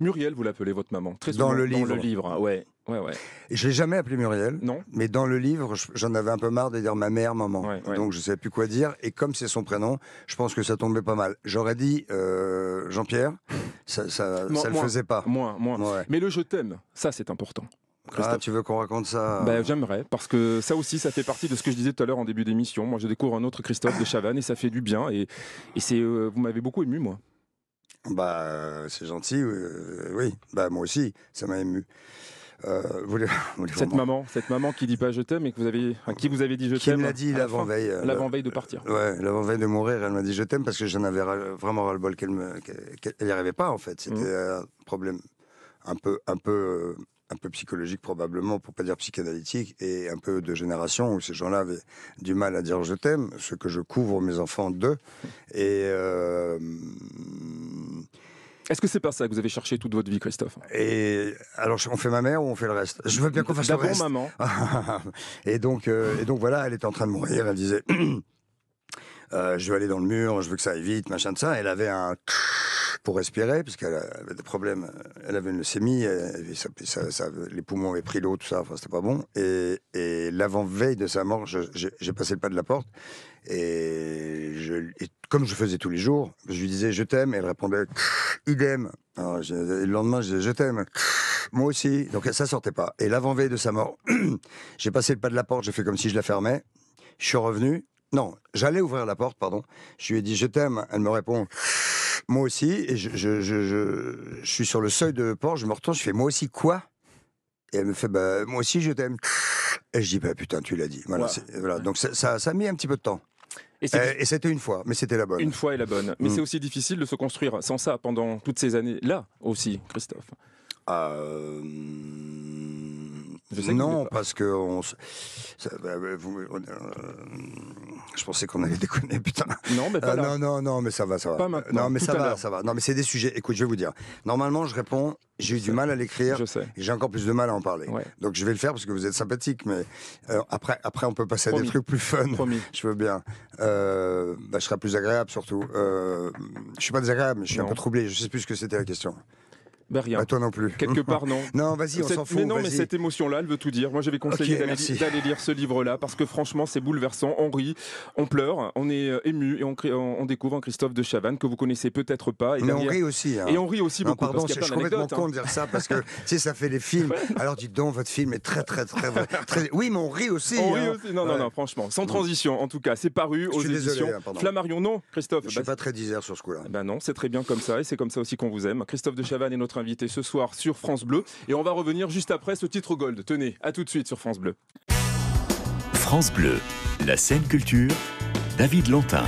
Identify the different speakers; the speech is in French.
Speaker 1: Muriel, vous l'appelez votre maman, très
Speaker 2: Dans
Speaker 1: souvent.
Speaker 2: le
Speaker 1: Dans le
Speaker 2: livre.
Speaker 1: livre, hein. Ouais.
Speaker 2: Et je l'ai jamais appelé Muriel.
Speaker 1: Non.
Speaker 2: Mais dans le livre, j'en avais un peu marre de dire ma mère, maman.
Speaker 1: Ouais.
Speaker 2: Donc je ne savais plus quoi dire. Et comme c'est son prénom, je pense que ça tombait pas mal. J'aurais dit Jean-Pierre, ça le faisait pas.
Speaker 1: Moins.
Speaker 2: Ouais.
Speaker 1: Mais le je t'aime, ça c'est important.
Speaker 2: Ah, tu veux qu'on raconte ça?
Speaker 1: J'aimerais, parce que ça aussi, ça fait partie de ce que je disais tout à l'heure en début d'émission. Moi, je découvre un autre Christophe de Chavannes et ça fait du bien. Et c'est, vous m'avez beaucoup ému, moi.
Speaker 2: C'est gentil, oui. Moi aussi, ça m'a ému.
Speaker 1: Cette maman qui dit pas je t'aime et à qui vous avez dit je t'aime.
Speaker 2: Qui me l'a dit l'avant-veille.
Speaker 1: L'avant-veille de partir.
Speaker 2: Ouais, l'avant-veille de mourir, elle m'a dit je t'aime parce que j'en avais vraiment ras-le-bol qu'elle n'y arrivait pas en fait. C'était un problème un peu psychologique probablement, pour pas dire psychanalytique, et un peu de génération où ces gens-là avaient du mal à dire je t'aime, ce que je couvre mes enfants d'eux. Et
Speaker 1: est-ce que c'est pas ça que vous avez cherché toute votre vie, Christophe?
Speaker 2: Et alors, on fait ma mère ou on fait le reste? Je veux bien qu'on fasse le reste.
Speaker 1: D'abord maman.
Speaker 2: et donc voilà, elle était en train de mourir. Elle disait, je veux aller dans le mur, je veux que ça aille vite, machin de ça. Elle avait un pour respirer parce qu'elle avait des problèmes. Elle avait une leucémie, les poumons avaient pris l'eau, tout ça. Enfin, c'était pas bon. Et l'avant-veille de sa mort, j'ai passé le pas de la porte. Et comme je faisais tous les jours, je lui disais je t'aime, et elle répondait idem. Alors, le lendemain, je disais je t'aime, moi aussi. Donc ça sortait pas. Et l'avant-veille de sa mort, j'ai passé le pas de la porte, j'ai fait comme si je la fermais. Je suis revenu. Non, j'allais ouvrir la porte, pardon. Je lui ai dit je t'aime. Elle me répond moi aussi. Et je suis sur le seuil de porte, je me retourne, je fais moi aussi quoi? Et elle me fait moi aussi je t'aime. Et je dis putain, tu l'as dit. Voilà, voilà. Donc ça a mis un petit peu de temps. Et c'était une fois, mais c'était la bonne.
Speaker 1: Une fois est la bonne. Mais c'est aussi difficile de se construire sans ça pendant toutes ces années-là aussi, Christophe.
Speaker 2: Non, parce que je pensais qu'on allait déconner, putain.
Speaker 1: Non, mais pas là.
Speaker 2: Non, mais ça va.
Speaker 1: Pas maintenant.
Speaker 2: Non, mais ça va. Non, mais c'est des sujets. Écoute, je vais vous dire. Normalement, je réponds. J'ai eu du mal à l'écrire.
Speaker 1: Je sais.
Speaker 2: Et j'ai encore plus de mal à en parler. Ouais. Donc, je vais le faire parce que vous êtes sympathique. Mais après, on peut passer à des trucs plus fun.
Speaker 1: Promis.
Speaker 2: Je veux bien. Je serai plus agréable, surtout. Je suis pas désagréable, mais je suis un peu troublé. Je sais plus ce que c'était la question.
Speaker 1: Rien.
Speaker 2: Toi non plus.
Speaker 1: Quelque part, non.
Speaker 2: Non, vas-y, on s'en fout.
Speaker 1: Mais cette émotion-là, elle veut tout dire. Moi, j'avais conseillé d'aller lire ce livre-là parce que franchement, c'est bouleversant. On rit, on pleure, on est ému et on découvre un Christophe de Chavannes que vous connaissez peut-être pas.
Speaker 2: Mais on rit aussi.
Speaker 1: Et on rit aussi beaucoup.
Speaker 2: Pardon,
Speaker 1: parce qu'il y a
Speaker 2: je suis complètement con de dire ça parce que ça fait les films. Alors dites donc, votre film est très. Oui, mais on rit aussi.
Speaker 1: On rit aussi. Non, franchement. Sans transition, en tout cas. C'est paru aux éditions Flammarion. Non, Christophe.
Speaker 2: Je suis pas très disert sur ce coup-là.
Speaker 1: Non, c'est très bien comme ça et c'est comme ça aussi qu'on vous aime. Christophe de Chavannes est notre invité ce soir sur France Bleu et on va revenir juste après ce titre Gold. Tenez, à tout de suite sur France Bleu.
Speaker 3: France Bleu, la scène culture, David Lantin.